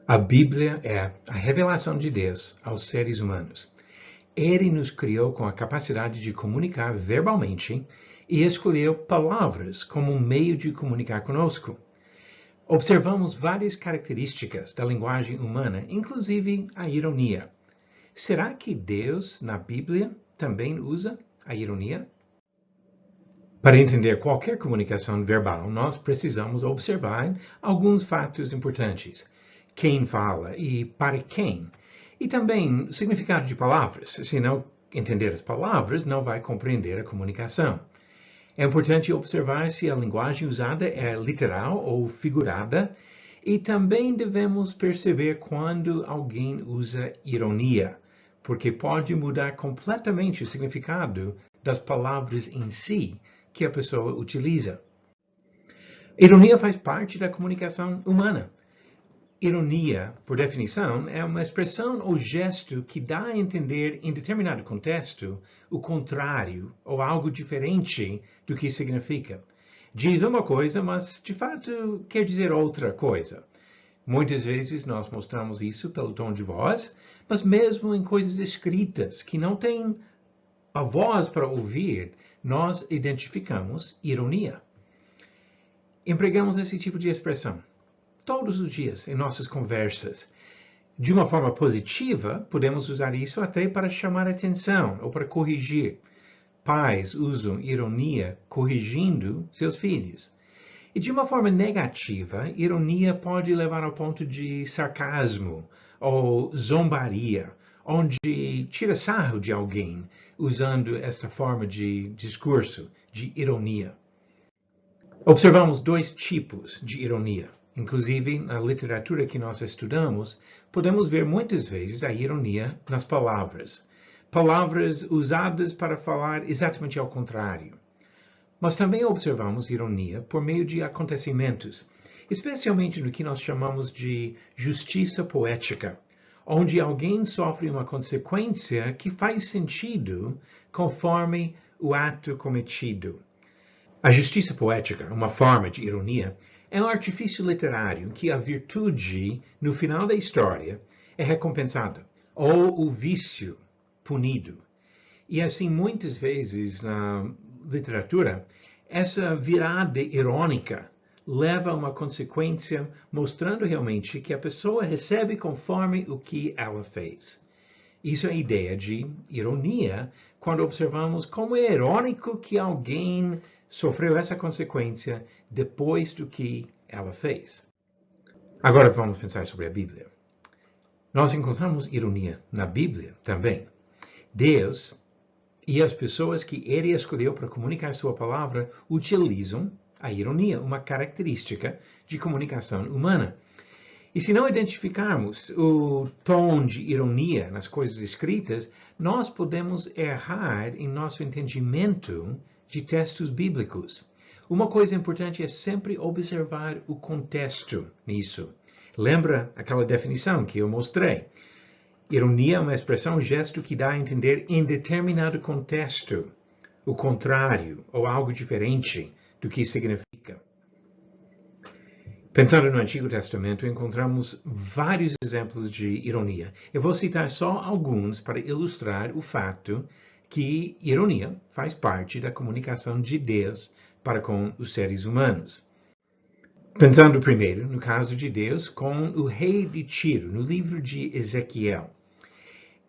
A Bíblia é a revelação de Deus aos seres humanos. Ele nos criou com a capacidade de comunicar verbalmente e escolheu palavras como um meio de comunicar conosco. Observamos várias características da linguagem humana, inclusive a ironia. Será que Deus, na Bíblia, também usa a ironia? Para entender qualquer comunicação verbal, nós precisamos observar alguns fatos importantes. Quem fala e para quem. E também o significado de palavras. Se não entender as palavras, não vai compreender a comunicação. É importante observar se a linguagem usada é literal ou figurada. E também devemos perceber quando alguém usa ironia, porque pode mudar completamente o significado das palavras em si que a pessoa utiliza. Ironia faz parte da comunicação humana. Ironia, por definição, é uma expressão ou gesto que dá a entender em determinado contexto o contrário ou algo diferente do que significa. Diz uma coisa, mas de fato quer dizer outra coisa. Muitas vezes nós mostramos isso pelo tom de voz, mas mesmo em coisas escritas que não têm a voz para ouvir, nós identificamos ironia. Empregamos esse tipo de expressão todos os dias em nossas conversas. De uma forma positiva, podemos usar isso até para chamar atenção ou para corrigir. Pais usam ironia corrigindo seus filhos. E de uma forma negativa, ironia pode levar ao ponto de sarcasmo ou zombaria, onde tira sarro de alguém usando esta forma de discurso, de ironia. Observamos dois tipos de ironia. Inclusive, na literatura que nós estudamos, podemos ver muitas vezes a ironia nas palavras. Palavras usadas para falar exatamente ao contrário. Mas também observamos ironia por meio de acontecimentos, especialmente no que nós chamamos de justiça poética, onde alguém sofre uma consequência que faz sentido conforme o ato cometido. A justiça poética, uma forma de ironia, é um artifício literário que a virtude, no final da história, é recompensada, ou o vício punido. E assim, muitas vezes na literatura, essa virada irônica leva a uma consequência mostrando realmente que a pessoa recebe conforme o que ela fez. Isso é a ideia de ironia, quando observamos como é irônico que alguém sofreu essa consequência depois do que ela fez. Agora vamos pensar sobre a Bíblia. Nós encontramos ironia na Bíblia também. Deus e as pessoas que ele escolheu para comunicar sua palavra utilizam a ironia, uma característica de comunicação humana. E se não identificarmos o tom de ironia nas coisas escritas, nós podemos errar em nosso entendimento de textos bíblicos. Uma coisa importante é sempre observar o contexto nisso. Lembra aquela definição que eu mostrei? Ironia é uma expressão, gesto que dá a entender em determinado contexto o contrário ou algo diferente do que significa. Pensando no Antigo Testamento, encontramos vários exemplos de ironia. Eu vou citar só alguns para ilustrar o fato que ironia faz parte da comunicação de Deus para com os seres humanos. Pensando primeiro no caso de Deus com o rei de Tiro, no livro de Ezequiel.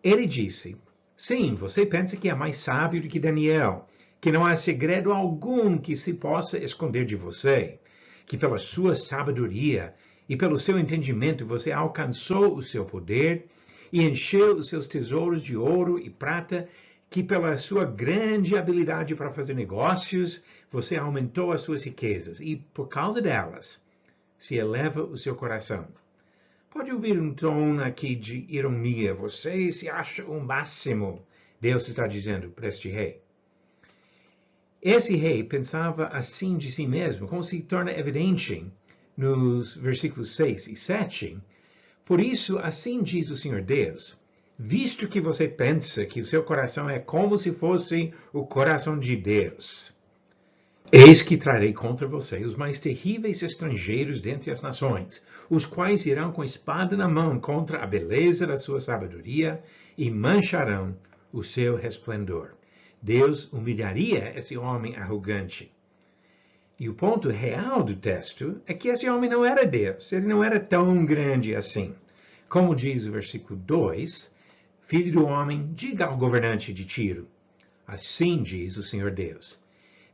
Ele disse, sim, você pensa que é mais sábio do que Daniel, que não há segredo algum que se possa esconder de você, que pela sua sabedoria e pelo seu entendimento você alcançou o seu poder e encheu os seus tesouros de ouro e prata, que pela sua grande habilidade para fazer negócios, você aumentou as suas riquezas e, por causa delas, se eleva o seu coração. Pode ouvir um tom aqui de ironia. Você se acha o máximo, Deus está dizendo para este rei. Esse rei pensava assim de si mesmo, como se torna evidente nos versículos 6 e 7. Por isso, assim diz o Senhor Deus, visto que você pensa que o seu coração é como se fosse o coração de Deus. Eis que trarei contra você os mais terríveis estrangeiros dentre as nações, os quais irão com espada na mão contra a beleza da sua sabedoria e mancharão o seu resplendor. Deus humilharia esse homem arrogante. E o ponto real do texto é que esse homem não era Deus, ele não era tão grande assim. Como diz o versículo 2, filho do homem, diga ao governante de Tiro, assim diz o Senhor Deus,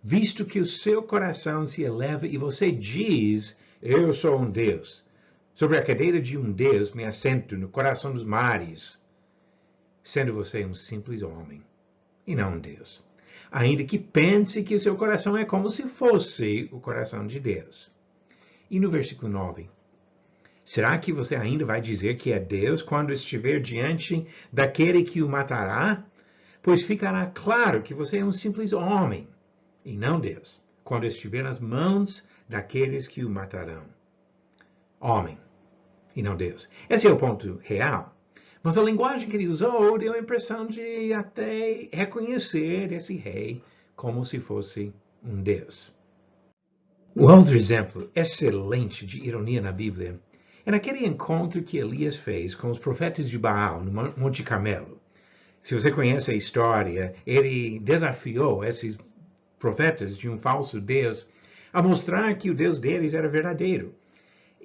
visto que o seu coração se eleva e você diz, eu sou um Deus, sobre a cadeira de um Deus me assento no coração dos mares, sendo você um simples homem e não um Deus. Ainda que pense que o seu coração é como se fosse o coração de Deus. E no versículo 9, será que você ainda vai dizer que é Deus quando estiver diante daquele que o matará? Pois ficará claro que você é um simples homem e não Deus, quando estiver nas mãos daqueles que o matarão. Homem e não Deus. Esse é o ponto real. Mas a linguagem que ele usou deu a impressão de até reconhecer esse rei como se fosse um Deus. O outro exemplo excelente de ironia na Bíblia é naquele encontro que Elias fez com os profetas de Baal no Monte Carmelo. Se você conhece a história, ele desafiou esses profetas de um falso Deus a mostrar que o Deus deles era verdadeiro.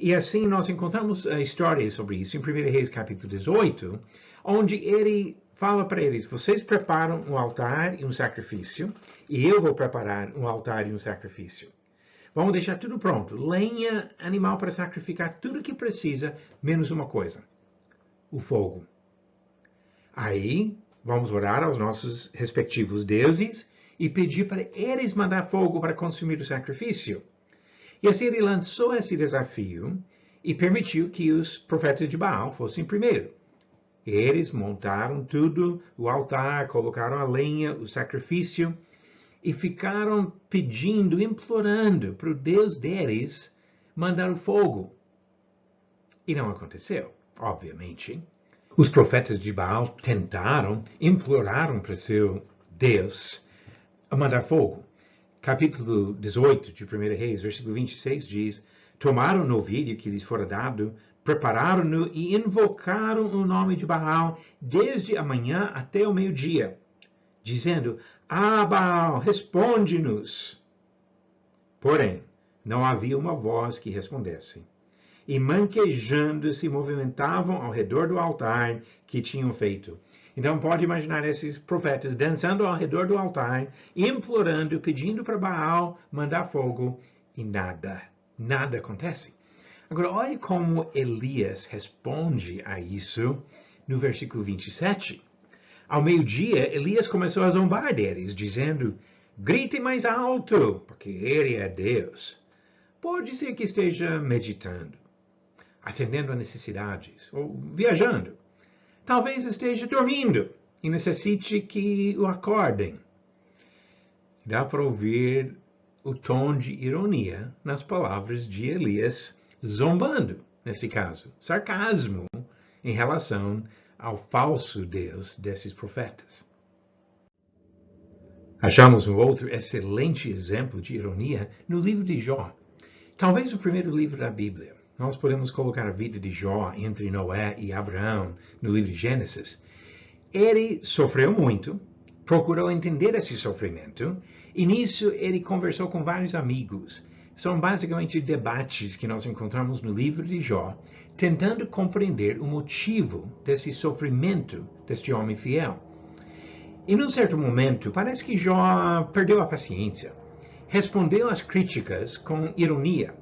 E assim nós encontramos a história sobre isso em 1 Reis capítulo 18, onde ele fala para eles, vocês preparam um altar e um sacrifício, e eu vou preparar um altar e um sacrifício. Vamos deixar tudo pronto, lenha, animal para sacrificar, tudo que precisa, menos uma coisa, o fogo. Aí vamos orar aos nossos respectivos deuses e pedir para eles mandar fogo para consumir o sacrifício. E assim ele lançou esse desafio e permitiu que os profetas de Baal fossem primeiro. Eles montaram tudo, o altar, colocaram a lenha, o sacrifício, e ficaram pedindo, implorando para o Deus deles mandar o fogo. E não aconteceu, obviamente. Os profetas de Baal tentaram, imploraram para seu Deus a mandar fogo. Capítulo 18 de 1 Reis, versículo 26 diz, tomaram o novilho que lhes fora dado, prepararam-no e invocaram o nome de Baal desde a manhã até o meio-dia, dizendo, Baal, responde-nos. Porém, não havia uma voz que respondesse. E manquejando se movimentavam ao redor do altar que tinham feito. Então pode imaginar esses profetas dançando ao redor do altar, implorando, pedindo para Baal mandar fogo, e nada acontece. Agora, olha como Elias responde a isso no versículo 27. Ao meio-dia, Elias começou a zombar deles, dizendo, gritem mais alto, porque ele é Deus. Pode ser que esteja meditando, atendendo a necessidades, ou viajando. Talvez esteja dormindo e necessite que o acordem. Dá para ouvir o tom de ironia nas palavras de Elias, zombando, nesse caso, sarcasmo em relação ao falso Deus desses profetas. Achamos um outro excelente exemplo de ironia no livro de Jó, talvez o primeiro livro da Bíblia. Nós podemos colocar a vida de Jó entre Noé e Abraão no livro de Gênesis. Ele sofreu muito, procurou entender esse sofrimento, e nisso ele conversou com vários amigos. São basicamente debates que nós encontramos no livro de Jó, tentando compreender o motivo desse sofrimento deste homem fiel. E num certo momento, parece que Jó perdeu a paciência. Respondeu às críticas com ironia.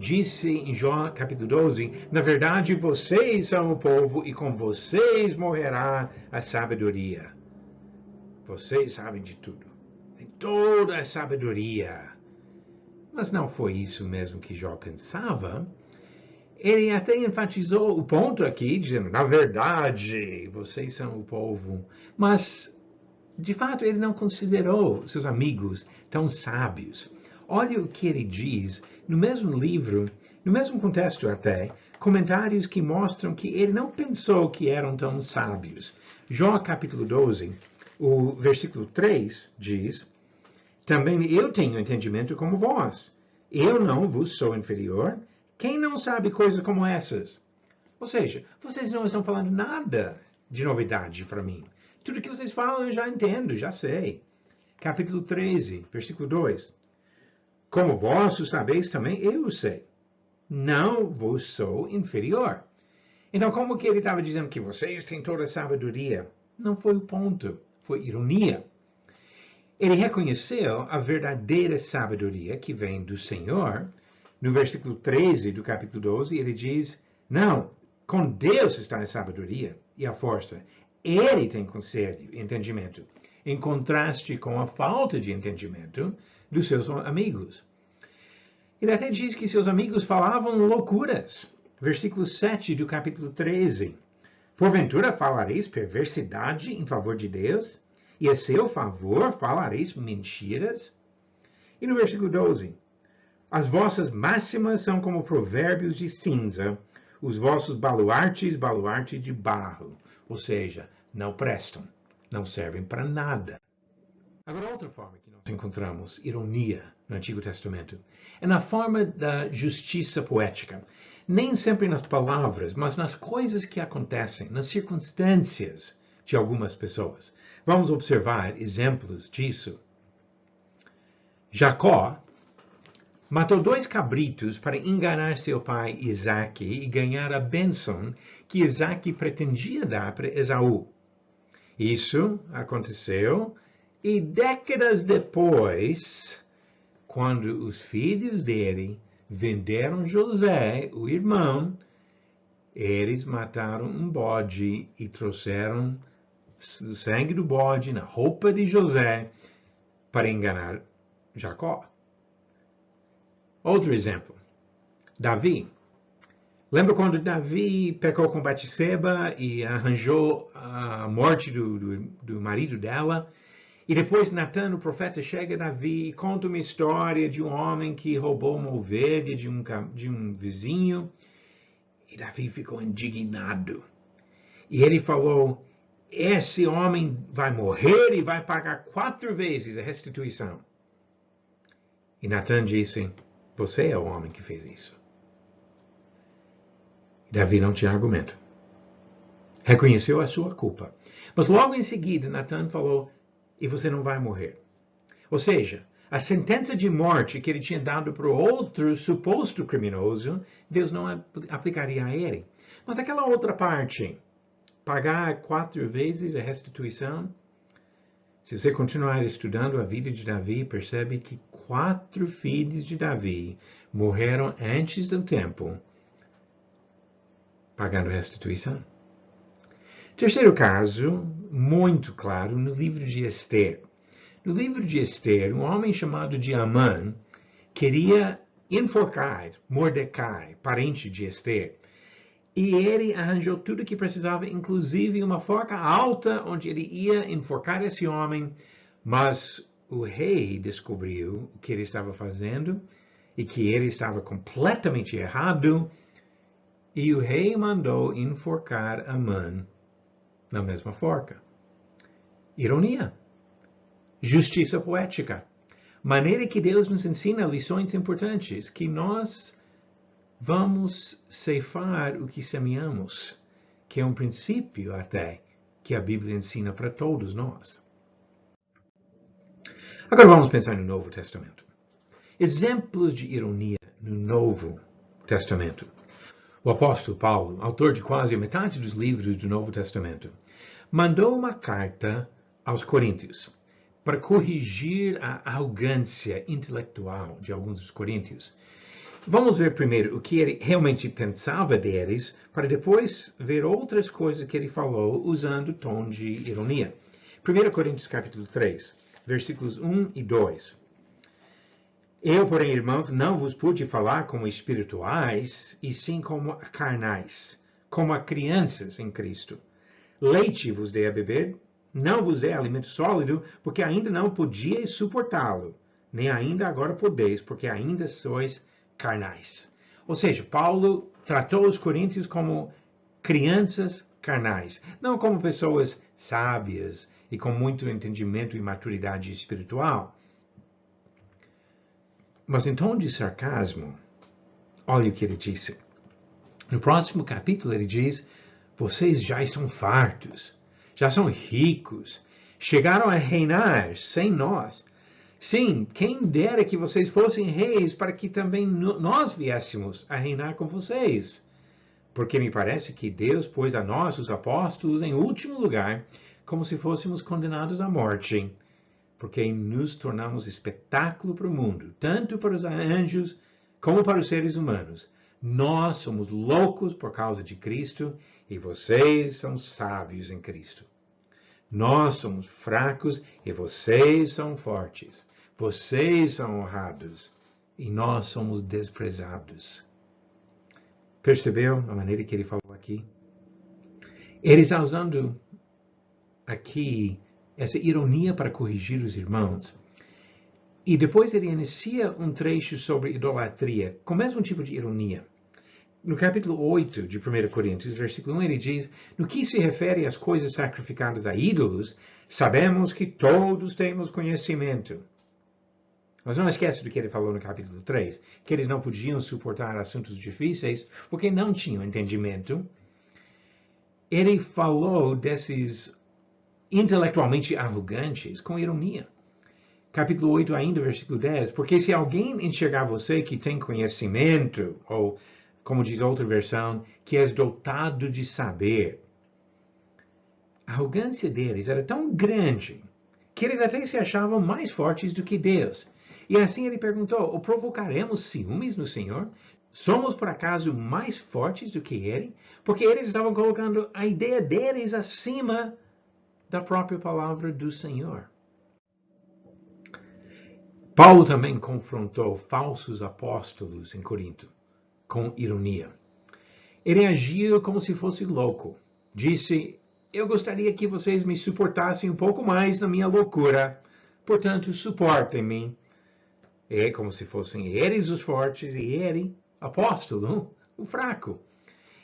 Disse em Jó capítulo 12, na verdade vocês são o povo e com vocês morrerá a sabedoria. Vocês sabem de tudo, tem toda a sabedoria. Mas não foi isso mesmo que Jó pensava. Ele até enfatizou o ponto aqui, dizendo, na verdade vocês são o povo. Mas, de fato, ele não considerou seus amigos tão sábios. Olha o que ele diz no mesmo livro, no mesmo contexto até, comentários que mostram que ele não pensou que eram tão sábios. Jó capítulo 12, o versículo 3 diz, Também eu tenho entendimento como vós. Eu não vos sou inferior. Quem não sabe coisas como essas? Ou seja, vocês não estão falando nada de novidade para mim. Tudo que vocês falam eu já entendo, já sei. Capítulo 13, versículo 2. Como vós o sabeis também, eu o sei. Não vos sou inferior. Então, como que ele estava dizendo que vocês têm toda a sabedoria? Não foi o ponto, foi ironia. Ele reconheceu a verdadeira sabedoria que vem do Senhor. No versículo 13 do capítulo 12, ele diz, não, com Deus está a sabedoria e a força. Ele tem conselho e entendimento, em contraste com a falta de entendimento dos seus amigos. Ele até diz que seus amigos falavam loucuras. Versículo 7 do capítulo 13. Porventura falareis perversidade em favor de Deus? E a seu favor falareis mentiras? E no versículo 12. As vossas máximas são como provérbios de cinza, os vossos baluartes, baluarte de barro. Ou seja, não prestam, não servem para nada. Agora, outra forma que nós encontramos ironia no Antigo Testamento é na forma da justiça poética. Nem sempre nas palavras, mas nas coisas que acontecem, nas circunstâncias de algumas pessoas. Vamos observar exemplos disso. Jacó matou 2 cabritos para enganar seu pai Isaque e ganhar a bênção que Isaque pretendia dar para Esaú. Isso aconteceu e décadas depois, quando os filhos dele venderam José, o irmão, eles mataram um bode e trouxeram o sangue do bode na roupa de José para enganar Jacó. Outro exemplo, Davi. Lembra quando Davi pecou com Batseba e arranjou a morte do marido dela? E depois Natan, o profeta, chega a Davi e conta uma história de um homem que roubou uma ovelha de um vizinho. E Davi ficou indignado. E ele falou, esse homem vai morrer e vai pagar 4 vezes a restituição. E Natan disse, você é o homem que fez isso. E Davi não tinha argumento. Reconheceu a sua culpa. Mas logo em seguida, Natan falou, e você não vai morrer. Ou seja, a sentença de morte que ele tinha dado para o outro suposto criminoso, Deus não aplicaria a ele. Mas aquela outra parte, pagar 4 vezes a restituição, se você continuar estudando a vida de Davi, percebe que 4 filhos de Davi morreram antes do tempo, pagando restituição. Terceiro caso, muito claro, no livro de Esther. No livro de Esther, um homem chamado de Amã queria enforcar Mordecai, parente de Esther. E ele arranjou tudo o que precisava, inclusive uma forca alta onde ele ia enforcar esse homem. Mas o rei descobriu o que ele estava fazendo e que ele estava completamente errado. E o rei mandou enforcar Amã na mesma forca. Ironia. Justiça poética. Maneira que Deus nos ensina lições importantes, que nós vamos ceifar o que semeamos, que é um princípio até que a Bíblia ensina para todos nós. Agora vamos pensar no Novo Testamento. Exemplos de ironia no Novo Testamento. O apóstolo Paulo, autor de quase a metade dos livros do Novo Testamento, mandou uma carta aos Coríntios para corrigir a arrogância intelectual de alguns dos coríntios. Vamos ver primeiro o que ele realmente pensava deles, para depois ver outras coisas que ele falou usando tom de ironia. 1 Coríntios capítulo 3, versículos 1 e 2. Eu, porém, irmãos, não vos pude falar como espirituais, e sim como carnais, como a crianças em Cristo. Leite vos dei a beber, não vos dei alimento sólido, porque ainda não podíeis suportá-lo, nem ainda agora podeis, porque ainda sois carnais. Ou seja, Paulo tratou os coríntios como crianças carnais, não como pessoas sábias e com muito entendimento e maturidade espiritual. Mas em tom de sarcasmo, olha o que ele disse. No próximo capítulo ele diz, vocês já estão fartos, já são ricos, chegaram a reinar sem nós. Sim, quem dera que vocês fossem reis para que também nós viéssemos a reinar com vocês. Porque me parece que Deus pôs a nós, os apóstolos, em último lugar, como se fôssemos condenados à morte, porque nos tornamos espetáculo para o mundo, tanto para os anjos como para os seres humanos. Nós somos loucos por causa de Cristo e vocês são sábios em Cristo. Nós somos fracos e vocês são fortes. Vocês são honrados e nós somos desprezados. Percebeu a maneira que ele falou aqui? Ele está usando aqui essa ironia para corrigir os irmãos. E depois ele inicia um trecho sobre idolatria, com o mesmo tipo de ironia. No capítulo 8 de 1 Coríntios, versículo 1, ele diz, no que se refere às coisas sacrificadas a ídolos, sabemos que todos temos conhecimento. Mas não esquece do que ele falou no capítulo 3, que eles não podiam suportar assuntos difíceis porque não tinham entendimento. Ele falou desses intelectualmente arrogantes com ironia. Capítulo 8 ainda, versículo 10, porque se alguém enxergar você que tem conhecimento, ou, como diz outra versão, que és dotado de saber, a arrogância deles era tão grande que eles até se achavam mais fortes do que Deus. E assim ele perguntou, o provocaremos ciúmes no Senhor? Somos, por acaso, mais fortes do que ele? Porque eles estavam colocando a ideia deles acima da própria palavra do Senhor. Paulo também confrontou falsos apóstolos em Corinto, com ironia. Ele agiu como se fosse louco. Disse, eu gostaria que vocês me suportassem um pouco mais na minha loucura. Portanto, suportem-me. É como se fossem eles os fortes e ele, apóstolo, o fraco.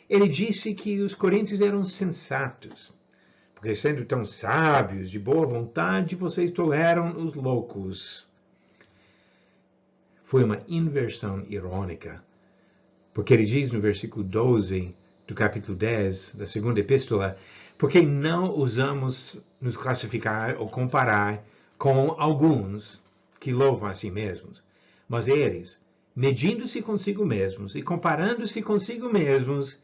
Ele disse que os coríntios eram sensatos, porque sendo tão sábios, de boa vontade, vocês toleram os loucos. Foi uma inversão irônica, porque ele diz no versículo 12 do capítulo 10 da segunda epístola, porque não ousamos nos classificar ou comparar com alguns que louvam a si mesmos, mas eles, medindo-se consigo mesmos e comparando-se consigo mesmos,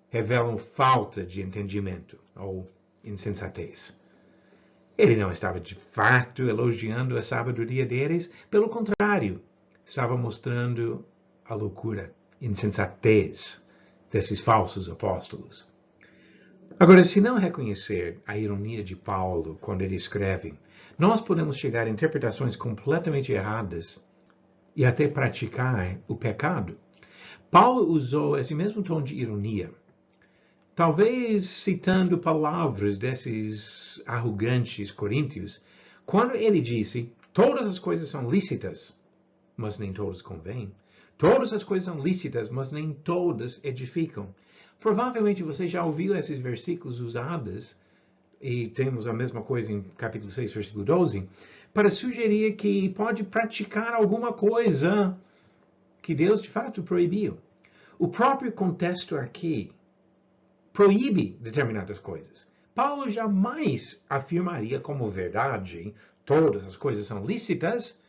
revelam falta de entendimento ou insensatez. Ele não estava de fato elogiando a sabedoria deles, pelo contrário, estava mostrando a loucura, insensatez desses falsos apóstolos. Agora, se não reconhecer a ironia de Paulo quando ele escreve, nós podemos chegar a interpretações completamente erradas e até praticar o pecado. Paulo usou esse mesmo tom de ironia, talvez citando palavras desses arrogantes coríntios, quando ele disse, todas as coisas são lícitas, mas nem todas convêm. Todas as coisas são lícitas, mas nem todas edificam. Provavelmente você já ouviu esses versículos usados, e temos a mesma coisa em capítulo 6, versículo 12, para sugerir que pode praticar alguma coisa que Deus de fato proibiu. O próprio contexto aqui proíbe determinadas coisas. Paulo jamais afirmaria como verdade todas as coisas são lícitas,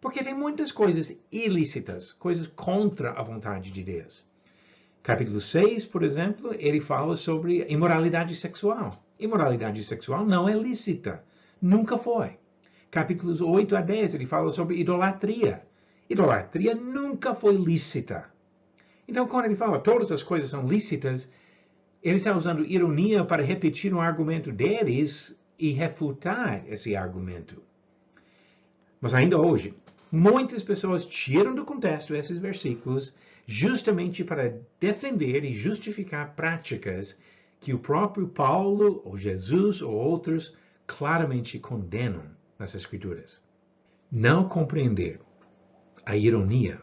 porque tem muitas coisas ilícitas, coisas contra a vontade de Deus. Capítulo 6, por exemplo, ele fala sobre imoralidade sexual. Imoralidade sexual não é lícita. Nunca foi. Capítulos 8 a 10, ele fala sobre idolatria. Idolatria nunca foi lícita. Então, quando ele fala todas as coisas são lícitas, ele está usando ironia para repetir um argumento deles e refutar esse argumento. Mas ainda hoje, muitas pessoas tiram do contexto esses versículos justamente para defender e justificar práticas que o próprio Paulo, ou Jesus, ou outros claramente condenam nas Escrituras. Não compreender a ironia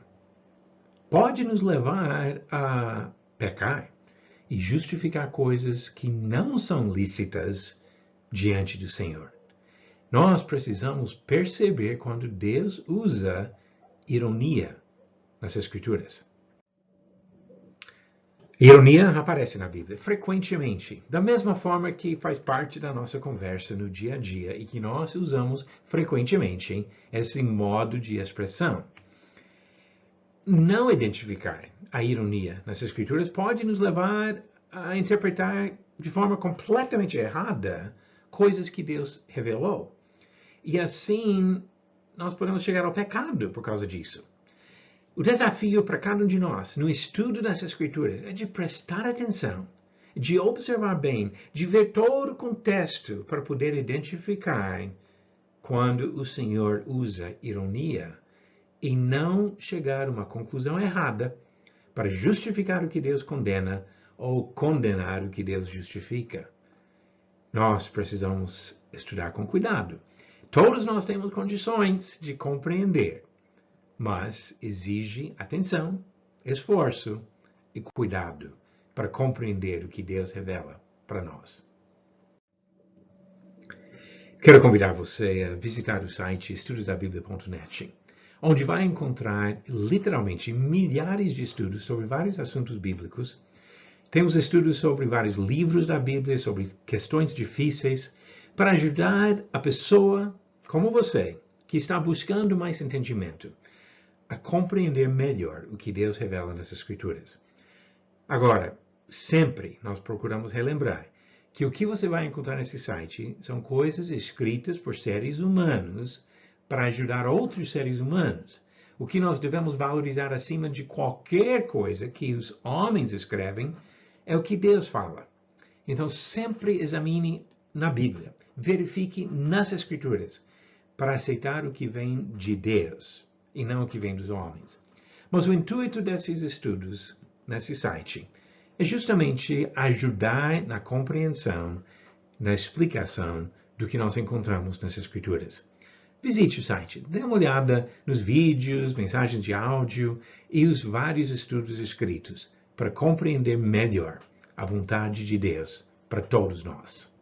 pode nos levar a pecar e justificar coisas que não são lícitas diante do Senhor. Nós precisamos perceber quando Deus usa ironia nas Escrituras. Ironia aparece na Bíblia frequentemente, da mesma forma que faz parte da nossa conversa no dia a dia e que nós usamos frequentemente esse modo de expressão. Não identificar a ironia nas Escrituras pode nos levar a interpretar de forma completamente errada coisas que Deus revelou. E assim, nós podemos chegar ao pecado por causa disso. O desafio para cada um de nós, no estudo das Escrituras, é de prestar atenção, de observar bem, de ver todo o contexto para poder identificar quando o Senhor usa ironia e não chegar a uma conclusão errada para justificar o que Deus condena ou condenar o que Deus justifica. Nós precisamos estudar com cuidado. Todos nós temos condições de compreender, mas exige atenção, esforço e cuidado para compreender o que Deus revela para nós. Quero convidar você a visitar o site estudosdabiblia.net, onde vai encontrar literalmente milhares de estudos sobre vários assuntos bíblicos. Temos estudos sobre vários livros da Bíblia, sobre questões difíceis, para ajudar a pessoa como você, que está buscando mais entendimento, a compreender melhor o que Deus revela nas Escrituras. Agora, sempre nós procuramos relembrar que o que você vai encontrar nesse site são coisas escritas por seres humanos para ajudar outros seres humanos. O que nós devemos valorizar acima de qualquer coisa que os homens escrevem é o que Deus fala. Então, sempre examine na Bíblia, verifique nas Escrituras, para aceitar o que vem de Deus e não o que vem dos homens. Mas o intuito desses estudos nesse site é justamente ajudar na compreensão, na explicação do que nós encontramos nas Escrituras. Visite o site, dê uma olhada nos vídeos, mensagens de áudio e os vários estudos escritos para compreender melhor a vontade de Deus para todos nós.